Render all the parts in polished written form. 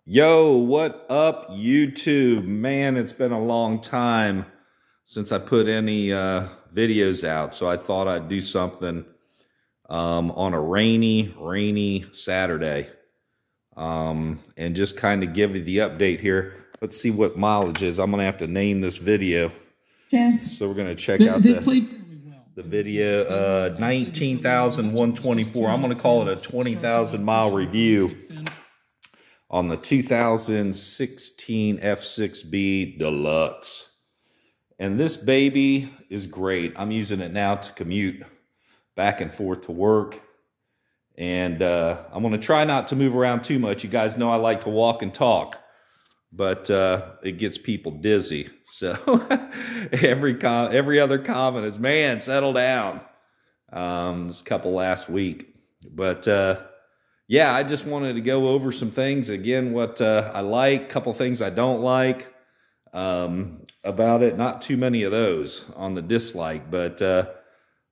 Yo, what up, YouTube? Man, it's been a long time since I put any videos out, so I thought I'd do something on a rainy Saturday and just kind of give you the update here. Let's see what mileage is. I'm going to have to name this video. So we're going to check out the video, 19,124. I'm going to call it a 20,000 mile review on the 2016 F6B Deluxe. And this baby is great. I'm using it now to commute back and forth to work. And I'm going to try not to move around too much. You guys know I like to walk and talk, but it gets people dizzy. So every other comment is, man, settle down. This couple last week. But yeah, I just wanted to go over some things. Again, what I like, couple things I don't like about it. Not too many of those on the dislike, but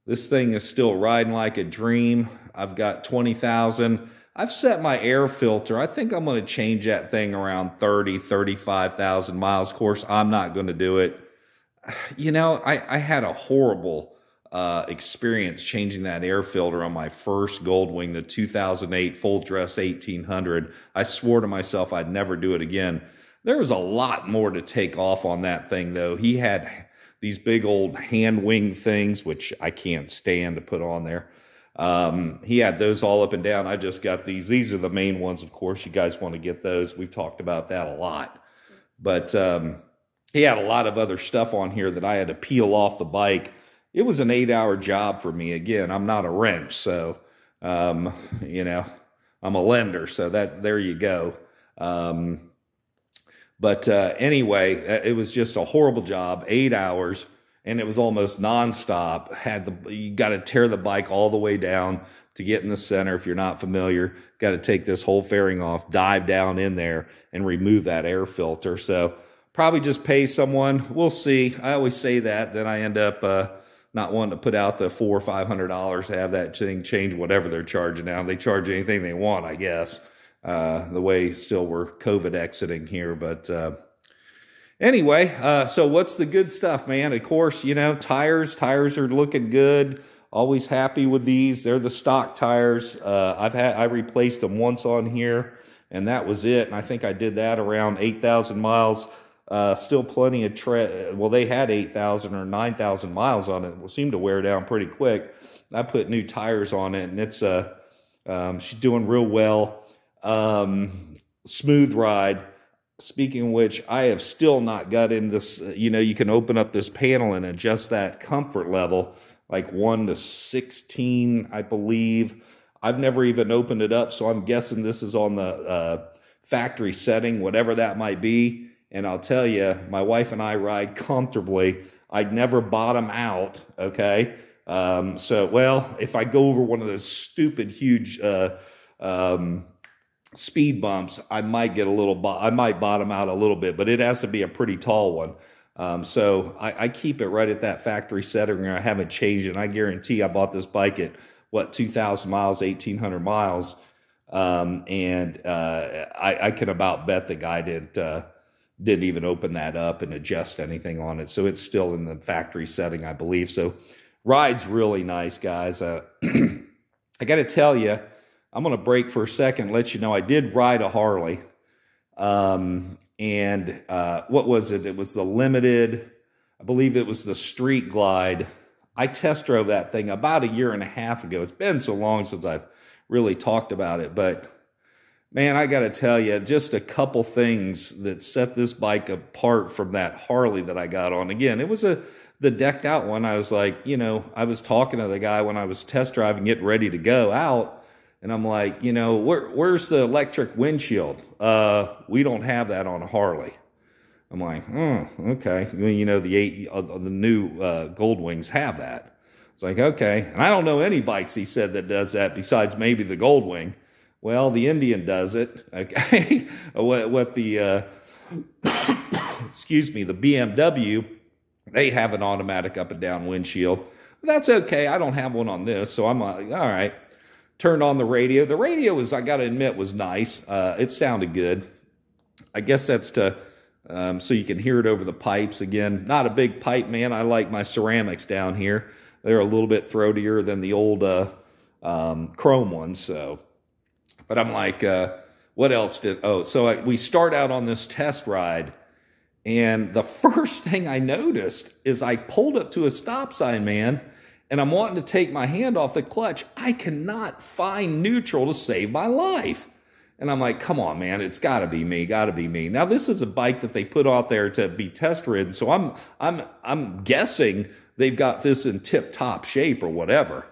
this thing is still riding like a dream. I've got 20,000. I've set my air filter. I think I'm going to change that thing around 30, 35,000 miles. Of course, I'm not going to do it. You know, I had a horrible experience changing that air filter on my first Goldwing, the 2008 full dress 1800. I swore to myself I'd never do it again. There was a lot more to take off on that thing, though. He had these big old hand wing things, which I can't stand to put on there. He had those all up and down. I just got these. These are the main ones, of course. You guys want to get those. We've talked about that a lot. But he had a lot of other stuff on here that I had to peel off the bike. It was an 8-hour job for me. Again, I'm not a wrench, so, you know, I'm a lender, so there you go. But anyway, it was just a horrible job, 8 hours, and it was almost nonstop. You got to tear the bike all the way down to get in the center. If you're not familiar, got to take this whole fairing off, dive down in there, and remove that air filter. So probably just pay someone. We'll see. I always say that. Then I end up not wanting to put out the $400 or $500 to have that thing change whatever they're charging now. They charge anything they want, I guess. The way still we're COVID exiting here. But anyway, so what's the good stuff, man? Of course, you know, tires are looking good. Always happy with these. They're the stock tires. I replaced them once on here, and that was it. And I think I did that around 8,000 miles. Still plenty of tread. Well, they had 8,000 or 9,000 miles on it. It seemed to wear down pretty quick. I put new tires on it, and it's she's doing real well. Smooth ride. Speaking of which, I have still not got in this. You know, you can open up this panel and adjust that comfort level, like 1 to 16, I believe. I've never even opened it up, so I'm guessing this is on the factory setting, whatever that might be. And I'll tell you, my wife and I ride comfortably. I'd never bottom out, okay? So, well, if I go over one of those stupid, huge speed bumps, I might get I might bottom out a little bit, but it has to be a pretty tall one. So I keep it right at that factory setting. I haven't changed it. And I guarantee I bought this bike at, what, 2,000 miles, 1,800 miles. And I can about bet the guy didn't even open that up and adjust anything on it. So it's still in the factory setting, I believe. So ride's really nice, guys. I got to tell you, I'm going to break for a second and let you know I did ride a Harley. And what was it? It was the Limited. I believe it was the Street Glide. I test drove that thing about 1.5 years ago. It's been so long since I've really talked about it, but man, I got to tell you, just a couple things that set this bike apart from that Harley that I got on. Again, it was the decked out one. I was like, you know, I was talking to the guy when I was test driving, getting ready to go out. And I'm like, you know, where's the electric windshield? We don't have that on a Harley. I'm like, oh, okay. You know, the new Goldwings have that. It's like, okay. And I don't know any bikes, he said, that does that besides maybe the Goldwing. Well, the Indian does it, okay? What the, excuse me, the BMW, they have an automatic up and down windshield. But that's okay. I don't have one on this, so I'm like, all right. Turned on the radio. The radio was, I got to admit, was nice. It sounded good. I guess that's to so you can hear it over the pipes. Again, not a big pipe man. I like my ceramics down here. They're a little bit throatier than the old chrome ones. So, but I'm like, what else did? Oh, so we start out on this test ride, and the first thing I noticed is I pulled up to a stop sign, man, and I'm wanting to take my hand off the clutch. I cannot find neutral to save my life. And I'm like, come on, man, it's got to be me, got to be me. Now, this is a bike that they put out there to be test ridden, so I'm guessing they've got this in tip-top shape or whatever.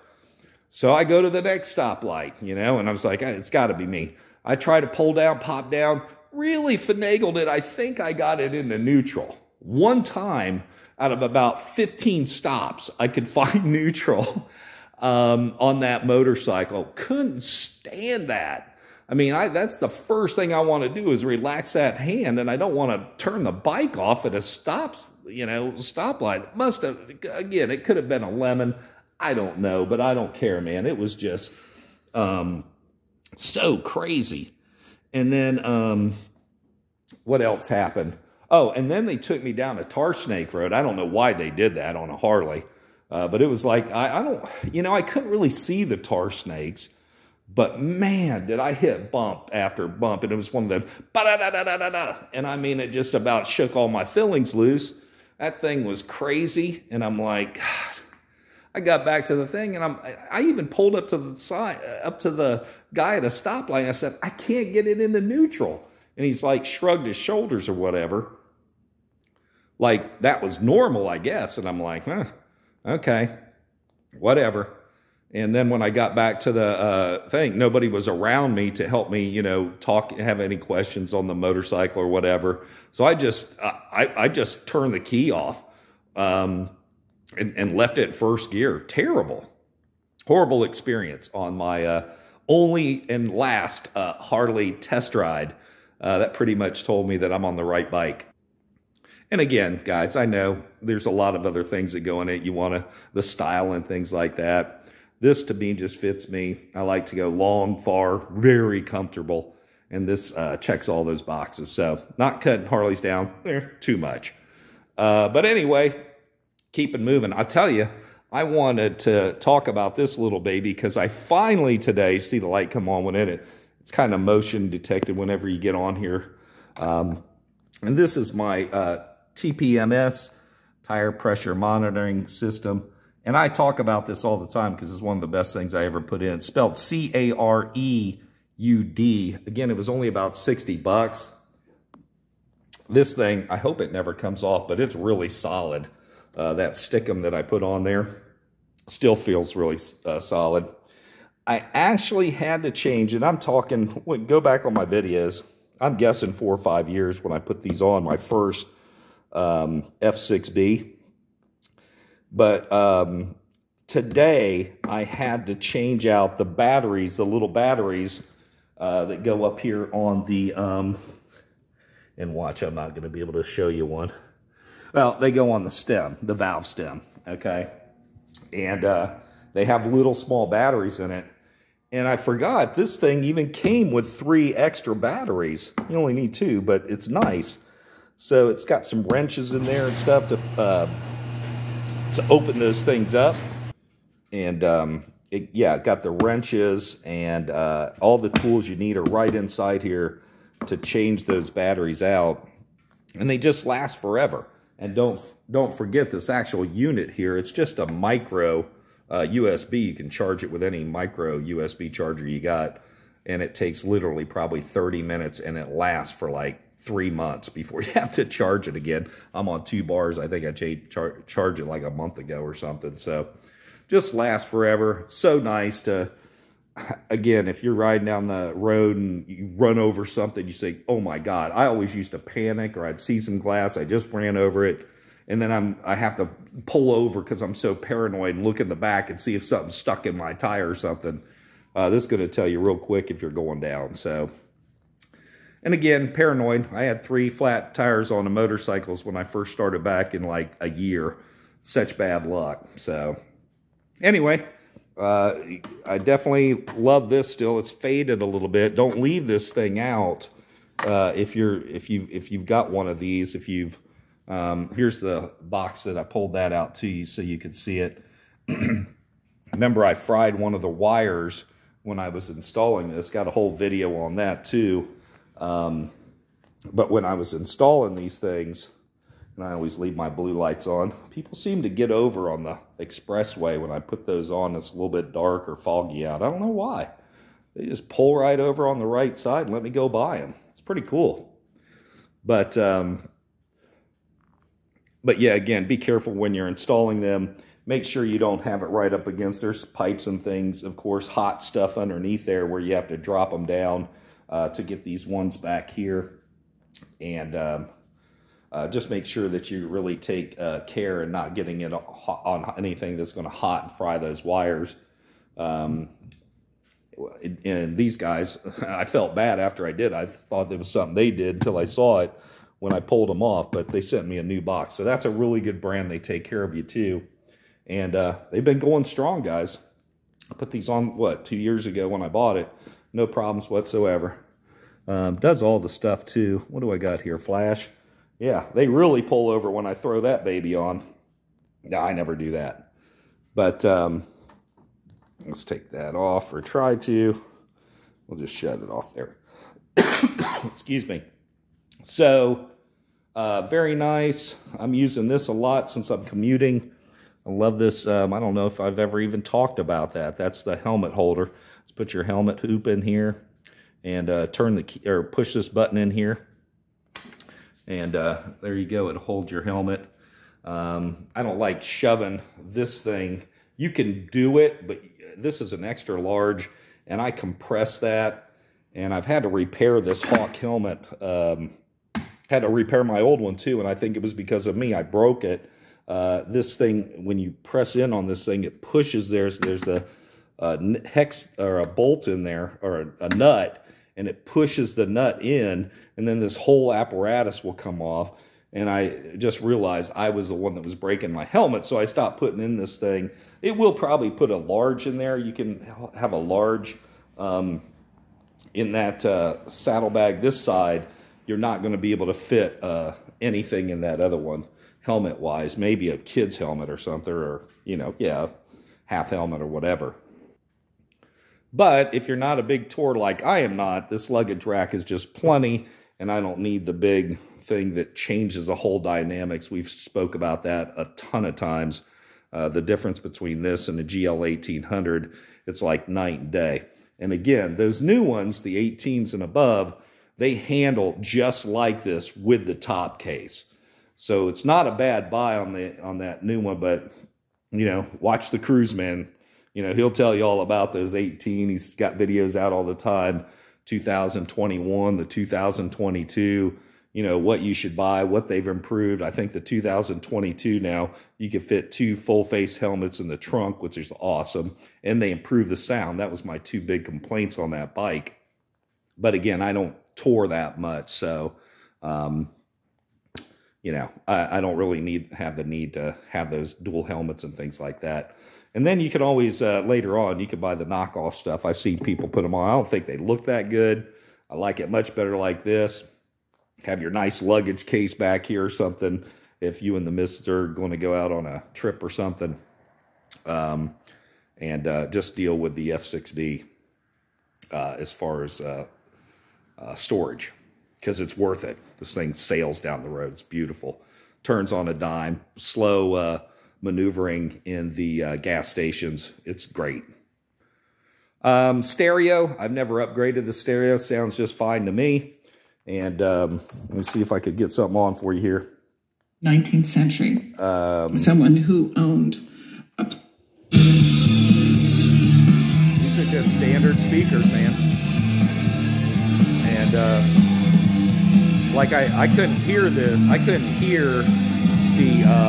So I go to the next stoplight, you know, and I was like, it's got to be me. I try to pull down, pop down, really finagled it. I think I got it into neutral. One time out of about 15 stops, I could find neutral on that motorcycle. Couldn't stand that. I mean, that's the first thing I want to do is relax that hand, and I don't want to turn the bike off at a stoplight. Must have, again, it could have been a lemon. I don't know, but I don't care, man. It was just so crazy. And then what else happened? Oh, and then they took me down a tar snake road. I don't know why they did that on a Harley, but it was like, I don't, you know, I couldn't really see the tar snakes. But man, did I hit bump after bump. And it was one of them, ba-da-da-da-da-da-da. And I mean, it just about shook all my fillings loose. That thing was crazy. And I'm like, God. I got back to the thing, and I even pulled up to the side, up to the guy at a stoplight. I said, I can't get it into neutral. And he's like, shrugged his shoulders or whatever. Like, that was normal, I guess. And I'm like, okay, whatever. And then when I got back to the thing, nobody was around me to help me, you know, talk, have any questions on the motorcycle or whatever. So I just turned the key off and left it in first gear. Terrible, horrible experience on my only and last Harley test ride. That pretty much told me that I'm on the right bike. And again, guys, I know there's a lot of other things that go in it. You want the style and things like that. This, to me, just fits me. I like to go long, far, very comfortable. And this checks all those boxes. So, not cutting Harleys down too much. But anyway, keep it moving. I'll tell you, I wanted to talk about this little baby because I finally today see the light come on when in it. It's kind of motion detected whenever you get on here. And this is my TPMS, tire pressure monitoring system. And I talk about this all the time because it's one of the best things I ever put in. It's spelled C-A-R-E-U-D. Again, it was only about 60 bucks. This thing, I hope it never comes off, but it's really solid. That stickum that I put on there still feels really solid. I actually had to change it. I'm talking, go back on my videos. I'm guessing 4 or 5 years when I put these on, my first F6B. But today I had to change out the batteries, the little batteries that go up here on the, and watch, I'm not going to be able to show you one. Well, they go on the stem, the valve stem, okay? And they have little small batteries in it. And I forgot, this thing even came with 3 extra batteries. You only need 2, but it's nice. So it's got some wrenches in there and stuff to open those things up. And it got the wrenches and all the tools you need are right inside here to change those batteries out. And they just last forever. And don't forget this actual unit here. It's just a micro USB. You can charge it with any micro USB charger you got. And it takes literally probably 30 minutes and it lasts for like 3 months before you have to charge it again. I'm on 2 bars. I think I charged it like a month ago or something. So just lasts forever. So nice to, again, if you're riding down the road and you run over something, you say, oh my God. I always used to panic, or I'd see some glass. I just ran over it. And then I have to pull over because I'm so paranoid and look in the back and see if something's stuck in my tire or something. This is going to tell you real quick if you're going down. So, and again, paranoid. I had 3 flat tires on the motorcycles when I first started back in like a year. Such bad luck. So anyway, I definitely love this still. It's faded a little bit. Don't leave this thing out if you've got one of these, here's the box that I pulled that out to you so you could see it. Remember, I fried one of the wires when I was installing this. Got a whole video on that too. But when I was installing these things, and I always leave my blue lights on, people seem to get over on the expressway when I put those on. It's a little bit dark or foggy out. I don't know why. They just pull right over on the right side and let me go by them. It's pretty cool. But yeah, again, be careful when you're installing them. Make sure you don't have it right up against, there's pipes and things, of course, hot stuff underneath there where you have to drop them down to get these ones back here. And just make sure that you really take care in not getting it on anything that's going to hot and fry those wires. And these guys, I felt bad after I did. I thought there was something they did until I saw it when I pulled them off, but they sent me a new box. So that's a really good brand. They take care of you too. And they've been going strong, guys. I put these on, what, 2 years ago when I bought it. No problems whatsoever. Does all the stuff too. What do I got here? Flash. Yeah, they really pull over when I throw that baby on. No, I never do that. But let's take that off, or try to. We'll just shut it off there. Excuse me. So, very nice. I'm using this a lot since I'm commuting. I love this. I don't know if I've ever even talked about that. That's the helmet holder. Let's put your helmet hoop in here and turn the key, or push this button in here. And there you go. It holds your helmet. I don't like shoving this thing. You can do it, but this is an extra large, and I compress that. And I've had to repair this Hawk helmet. Had to repair my old one too, and I think it was because of me. I broke it. This thing, when you press in on this thing, it pushes. There's a hex or a bolt in there, or a nut, and it pushes the nut in, and then this whole apparatus will come off. And I just realized I was the one that was breaking my helmet, so I stopped putting in this thing. It will probably put a large in there. You can have a large in that saddlebag this side. You're not going to be able to fit anything in that other one, helmet-wise. Maybe a kid's helmet or something, or, you know, yeah, half helmet or whatever. But if you're not a big tour like I am not, this luggage rack is just plenty, and I don't need the big thing that changes the whole dynamics. We've spoke about that a ton of times. The difference between this and the GL 1800, it's like night and day. And again, those new ones, the 18s and above, they handle just like this with the top case. So it's not a bad buy on that new one, but, you know, watch the Cruise Man. You know, he'll tell you all about those 18. He's got videos out all the time. 2021, the 2022, you know, what you should buy, what they've improved. I think the 2022 now, you can fit 2 full-face helmets in the trunk, which is awesome. And they improve the sound. That was my 2 big complaints on that bike. But again, I don't tour that much, so, you know, I don't really have the need to have those dual helmets and things like that. And then you can always, later on, you can buy the knockoff stuff. I've seen people put them on. I don't think they look that good. I like it much better like this. Have your nice luggage case back here or something if you and the missus are going to go out on a trip or something. And just deal with the F6B as far as storage, because it's worth it. This thing sails down the road. It's beautiful. Turns on a dime. Slow maneuvering in the gas stations. It's great. Stereo. I've never upgraded the stereo. Sounds just fine to me. And let me see if I could get something on for you here. 19th century. Someone who owned a... These are just standard speakers, man. And like I couldn't hear this. I couldn't hear the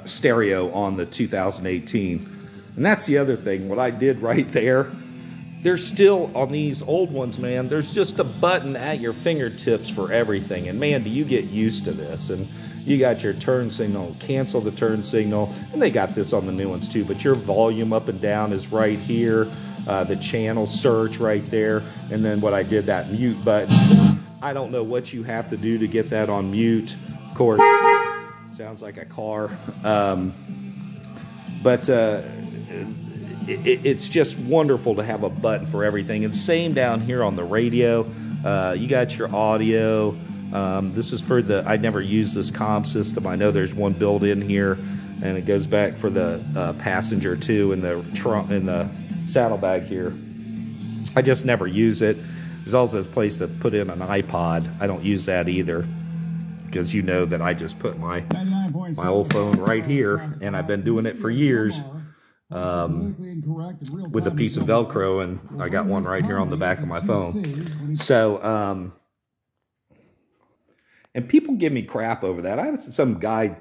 stereo on the 2018. And that's the other thing. What I did right there, there's still, on these old ones, man, there's just a button at your fingertips for everything. And man, do you get used to this. And You got your turn signal, cancel the turn signal, and they got this on the new ones too, but your volume up and down is right here, the channel search right there, and then what I did, that mute button. I don't know what you have to do to get that on mute. Of course, sounds like a car, but it's just wonderful to have a button for everything. And same down here on the radio. You got your audio. This is for the, I never use this comm system. I know there's one built in here, and it goes back for the passenger too, in the trunk, in the saddlebag here. I just never use it. There's also this place to put in an iPod. I don't use that either, because you know that I just put my old phone right here, and I've been doing it for years. With a piece of Velcro, and I got one right here on the back of my phone. So, and people give me crap over that. I had some guy, I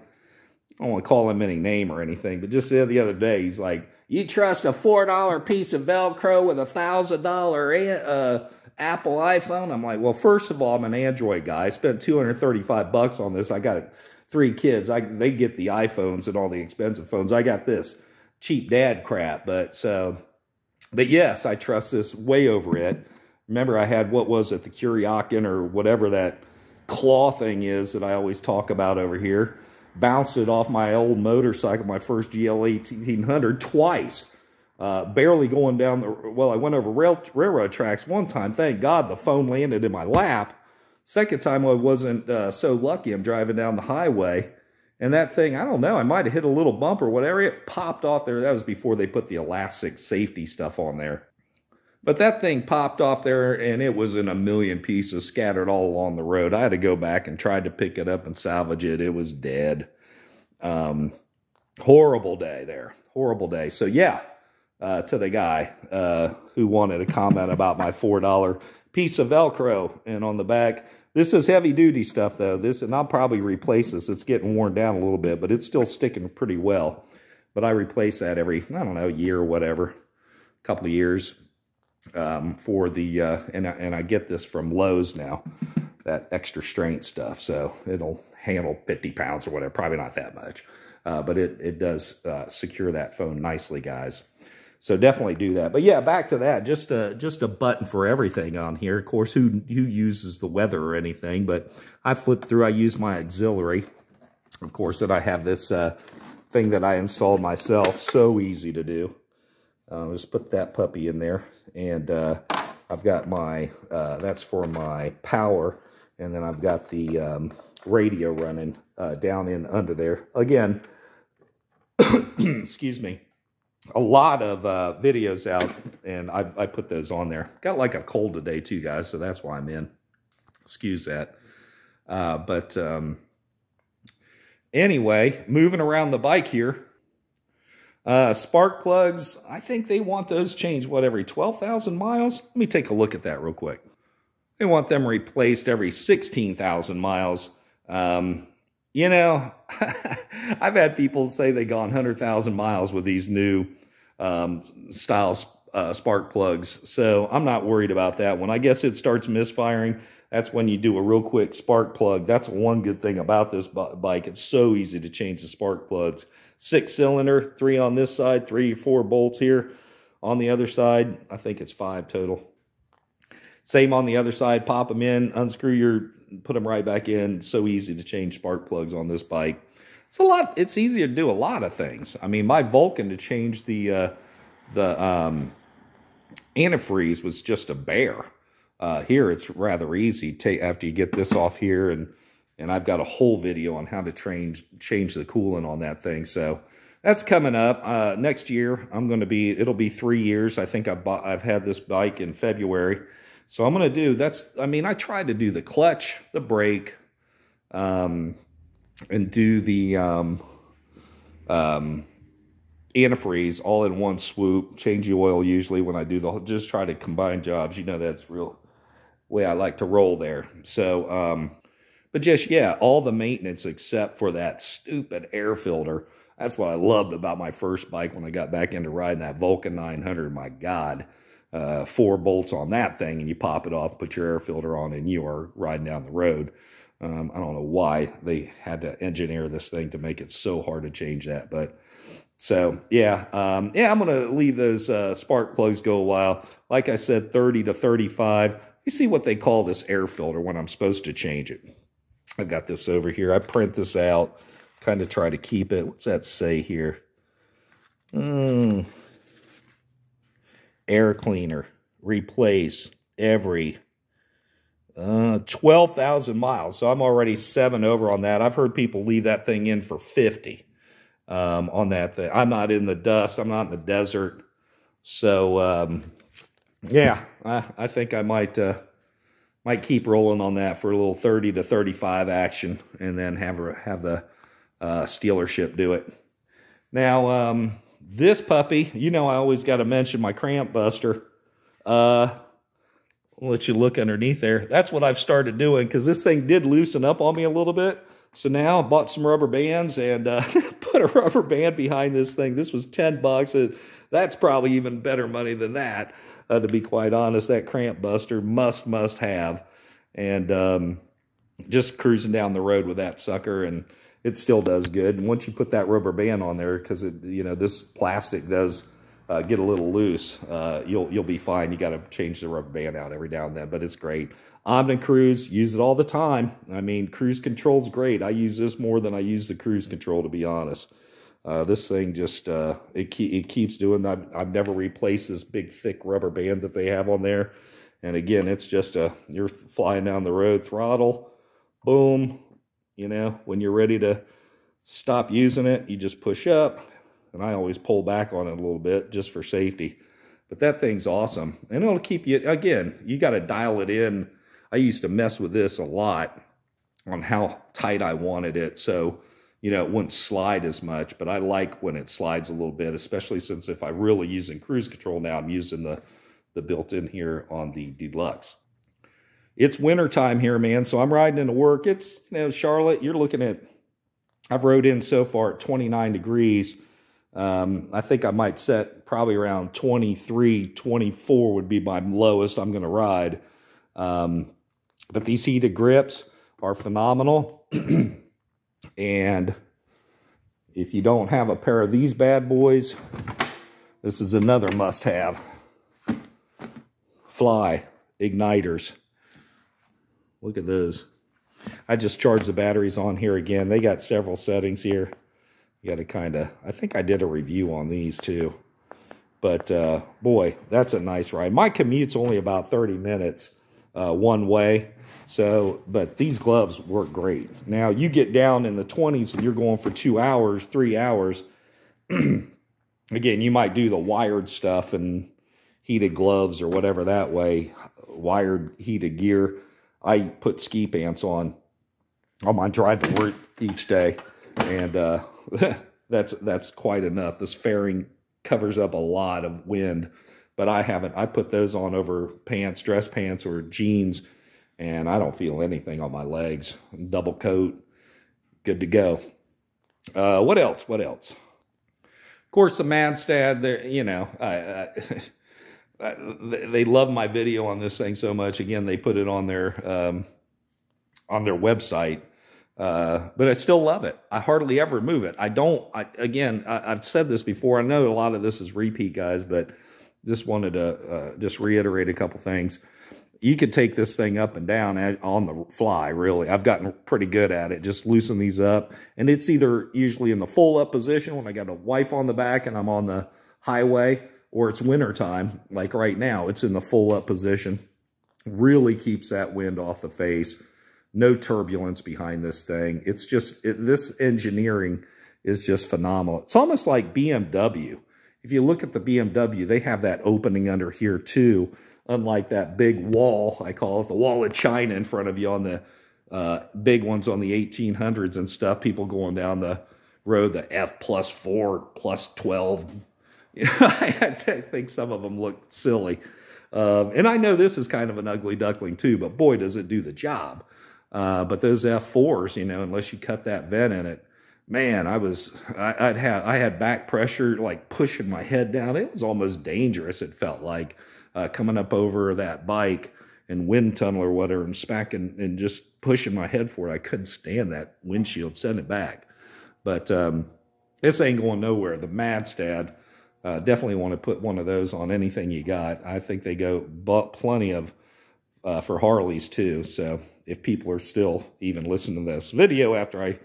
don't want to call him any name or anything, but just the other day, he's like, you trust a $4 piece of Velcro with a $1,000 Apple iPhone? I'm like, well, first of all, I'm an Android guy. I spent $235 on this. I got 3 kids. They get the iPhones and all the expensive phones. I got this cheap dad crap, but yes, I trust this way over it. Remember, I had, what was it, the Kuryakin or whatever that claw thing is that I always talk about over here. Bounced it off my old motorcycle, my first GL 1800, twice. Barely going down the, well, I went over railroad tracks one time. Thank God the phone landed in my lap. Second time I wasn't so lucky. I'm driving down the highway, and that thing, I don't know, I might have hit a little bump or whatever. It popped off there. That was before they put the elastic safety stuff on there. But that thing popped off there, and it was in a million pieces scattered all along the road. I had to go back and tried to pick it up and salvage it. It was dead. Horrible day there. Horrible day. So yeah, to the guy who wanted to comment about my $4 piece of Velcro, and on the back, this is heavy duty stuff though. This, and I'll probably replace this. It's getting worn down a little bit, but it's still sticking pretty well. But I replace that every, I don't know, year or whatever, a couple of years. For the and I get this from Lowe's now, that extra strength stuff, so it'll handle 50 pounds or whatever. Probably not that much, but it does secure that phone nicely, guys. So definitely do that. But yeah, back to that. Just a button for everything on here. Of course, who uses the weather or anything? But I flip through. I use my auxiliary, of course. That I have this thing that I installed myself. So easy to do. Just put that puppy in there, and I've got my, that's for my power, and then I've got the radio running down in under there. Again, excuse me, a lot of videos out, and I put those on there. Got like a cold today too, guys, so that's why I'm in. Excuse that. Anyway, moving around the bike here. Spark plugs, I think they want those changed, what, every 12,000 miles? Let me take a look at that real quick. They want them replaced every 16,000 miles. You know, I've had people say they gone 100,000 miles with these new style spark plugs, so I'm not worried about that one. I guess it starts misfiring. That's when you do a real quick spark plug. That's one good thing about this bike. It's so easy to change the spark plugs. 6-cylinder, 3 on this side, 3 or 4 bolts here. On the other side, I think it's 5 total. Same on the other side. Pop them in, unscrew put them right back in. So easy to change spark plugs on this bike. It's a lot. It's easier to do a lot of things. I mean, my Vulcan, to change the antifreeze was just a bear. Here it's rather easy. After you get this off here, and I've got a whole video on how to change the coolant on that thing. So that's coming up. Next year, it'll be 3 years. I think I've had this bike in February. So I'm going to do, I tried to do the clutch, the brake, and do the antifreeze all in one swoop. Change the oil usually when I do just try to combine jobs. You know, that's real way I like to roll there. So, but just, yeah, all the maintenance except for that stupid air filter. That's what I loved about my first bike when I got back into riding that Vulcan 900. My God, 4 bolts on that thing, and you pop it off, put your air filter on, and you are riding down the road. I don't know why they had to engineer this thing to make it so hard to change that, but so yeah, yeah, I'm gonna leave those spark plugs go a while. Like I said, 30 to 35. You see what they call this air filter when I'm supposed to change it. I've got this over here. I print this out, kind of try to keep it. What's that say here? Air cleaner, replace every 12,000 miles. So I'm already 7 over on that. I've heard people leave that thing in for 50 on that thing. I'm not in the dust. I'm not in the desert. So, yeah, I think I might keep rolling on that for a little 30 to 35 action, and then have the stealership do it. Now, this puppy, you know, I always got to mention my cramp buster. I'll let you look underneath there. That's what I've started doing, because this thing did loosen up on me a little bit. So now I bought some rubber bands and put a rubber band behind this thing. This was $10. That's probably even better money than that, to be quite honest. That cramp buster must have. And just cruising down the road with that sucker, and it still does good. And once you put that rubber band on there, because you know, this plastic does get a little loose, you'll be fine. You got to change the rubber band out every now and then, but it's great. Omni Cruise, use it all the time. I mean, cruise control's great. I use this more than I use the cruise control, to be honest. This thing just, it keeps doing that. I've never replaced this big, thick rubber band that they have on there. And again, it's just you're flying down the road, throttle, boom. You know, when you're ready to stop using it, you just push up. And I always pull back on it a little bit just for safety. But that thing's awesome. And it'll keep you, again, you got to dial it in. I used to mess with this a lot on how tight I wanted it. So, you know, it wouldn't slide as much. But I like when it slides a little bit, especially since if I'm really using cruise control now, I'm using the built-in here on the Deluxe. It's winter time here, man. So I'm riding into work. It's, you know, Charlotte, you're looking at, I've rode in so far at 29 degrees. I think I might set probably around 23, 24 would be my lowest I'm going to ride. But these heated grips are phenomenal. And if you don't have a pair of these bad boys, this is another must-have. Fly igniters. Look at those. I just charged the batteries on here again. They got several settings here. You got to kind of, I think I did a review on these too. But boy, that's a nice ride. My commute's only about 30 minutes one way. So, but these gloves work great. Now you get down in the 20s and you're going for 2 hours, 3 hours. Again, you might do the wired stuff and heated gloves or whatever that way, wired heated gear. I put ski pants on my drive to work each day, and that's quite enough. This fairing covers up a lot of wind, but I put those on over pants, dress pants, or jeans, and I don't feel anything on my legs. Double coat, good to go. What else? Of course, the Madstad, there, you know, they love my video on this thing so much. Again, they put it on their website, but I still love it. I hardly ever move it. I've said this before. I know a lot of this is repeat, guys, but just wanted to just reiterate a couple things. You could take this thing up and down on the fly, really. I've gotten pretty good at it. Just loosen these up. And it's either usually in the full up position when I got a wife on the back and I'm on the highway, or it's winter time, like right now, it's in the full up position. Really keeps that wind off the face. No turbulence behind this thing. It's just, this engineering is just phenomenal. It's almost like BMW. If you look at the BMW, they have that opening under here too, unlike that big wall, I call it the wall of China in front of you on the big ones on the 1800s and stuff. People going down the road, the F+4, +12. I think some of them look silly. And I know this is kind of an ugly duckling too, but boy, does it do the job. But those F4s, you know, unless you cut that vent in it, man, I had back pressure, like pushing my head down. It was almost dangerous. It felt like coming up over that bike and wind tunnel or whatever, and smacking and just pushing my head for it. I couldn't stand that windshield. Send it back. But this ain't going nowhere. The Madstad, definitely want to put one of those on anything you got. I think they go plenty of for Harleys too. So if people are still even listening to this video after I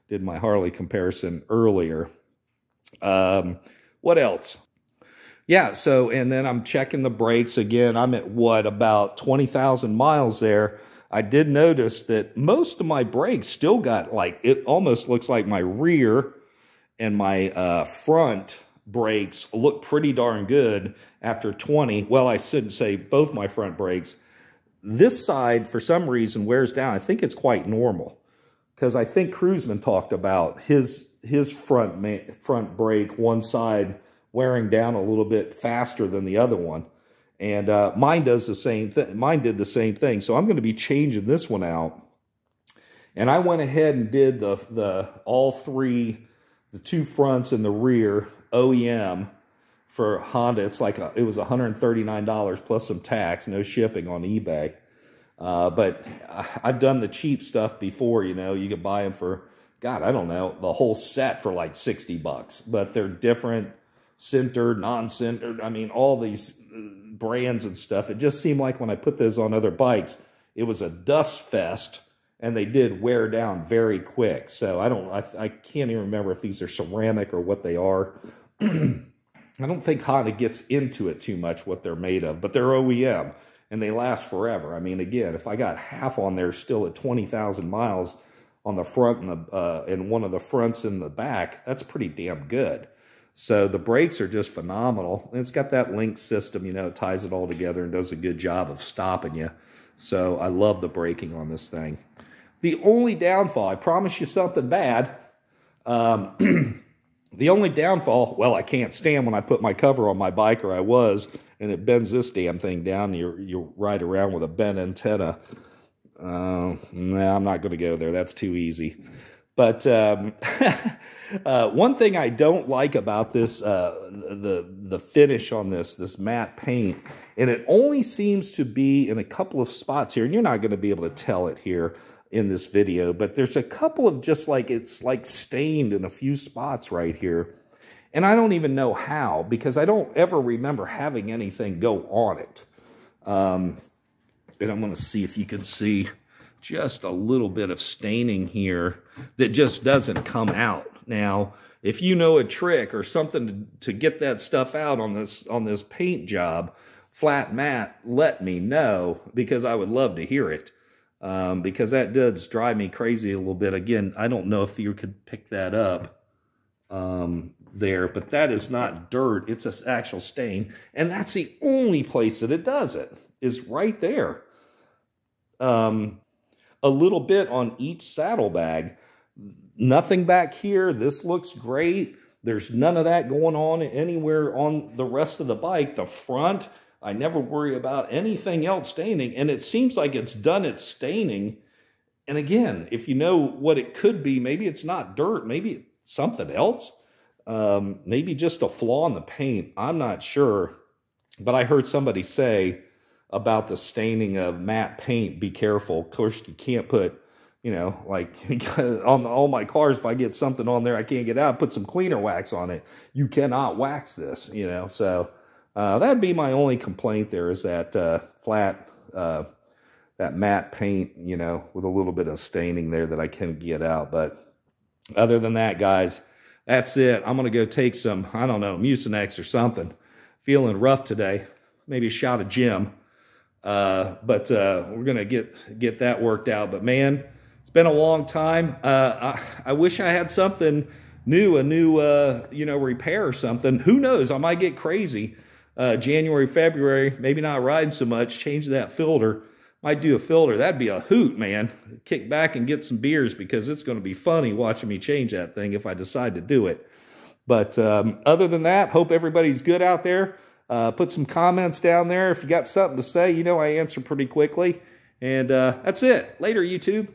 did my Harley comparison earlier. What else? Yeah, so, and then I'm checking the brakes again. I'm at what, about 20,000 miles there. I did notice that most of my brakes still got, like, it almost looks like my rear and my front brakes look pretty darn good after 20. Well, I shouldn't say both my front brakes. This side, for some reason, wears down. I think it's quite normal, because I think Cruiseman talked about his front brake, one side wearing down a little bit faster than the other one. And mine does the same thing. Mine did the same thing. So I'm going to be changing this one out. And I went ahead and did all three, the two fronts and the rear OEM for Honda. It's like it was $139 plus some tax, no shipping on eBay. But I've done the cheap stuff before, you know. You could buy them for, God, I don't know, the whole set for like $60. But they're different, sintered, non-sintered. I mean, all these brands and stuff. It just seemed like when I put those on other bikes, it was a dust fest, and they did wear down very quick. So I can't even remember if these are ceramic or what they are. I don't think Honda gets into it too much, what they're made of, but they're OEM, and they last forever. I mean, again, if I got half on there still at 20,000 miles on the front and one of the fronts in the back, that's pretty damn good. So the brakes are just phenomenal. And it's got that link system, you know, it ties it all together and does a good job of stopping you. So I love the braking on this thing. The only downfall, I promise you something bad. The only downfall, well, I can't stand when I put my cover on my bike, or I was, and it bends this damn thing down. You ride around with a bent antenna. Nah, I'm not going to go there. That's too easy. But one thing I don't like about this, the finish on this matte paint, and it only seems to be in a couple of spots here, and you're not going to be able to tell it here in this video, but there's a couple of just like, it's like stained in a few spots right here. And I don't even know how, because I don't ever remember having anything go on it. And I'm going to see if you can see just a little bit of staining here that just doesn't come out. Now, if you know a trick or something to get that stuff out on this paint job, flat matte, let me know, because I would love to hear it. Because that does drive me crazy a little bit. Again, I don't know if you could pick that up there, but that is not dirt. It's an actual stain. And that's the only place that it does it, is right there. A little bit on each saddlebag. Nothing back here. This looks great. There's none of that going on anywhere on the rest of the bike. The front, I never worry about anything else staining, and it seems like it's done its staining. And again, if you know what it could be, maybe it's not dirt, maybe it's something else, maybe just a flaw in the paint. I'm not sure, but I heard somebody say about the staining of matte paint, be careful. Of course, you can't put, you know, like on all my cars, if I get something on there I can't get out, put some cleaner wax on it. You cannot wax this, you know, so... that'd be my only complaint there, is that flat, that matte paint, you know, with a little bit of staining there that I can get out. But other than that, guys, that's it. I'm going to go take some, I don't know, Mucinex or something. Feeling rough today. Maybe a shot of Jim. But we're going to get that worked out. But, man, it's been a long time. I wish I had something new, a new, you know, repair or something. Who knows? I might get crazy. January, February, maybe not riding so much, change that filter. Might do a filter. That'd be a hoot, man. Kick back and get some beers, because it's going to be funny watching me change that thing if I decide to do it. But other than that, hope everybody's good out there. Put some comments down there. If you got something to say, you know I answer pretty quickly. And that's it. Later, YouTube.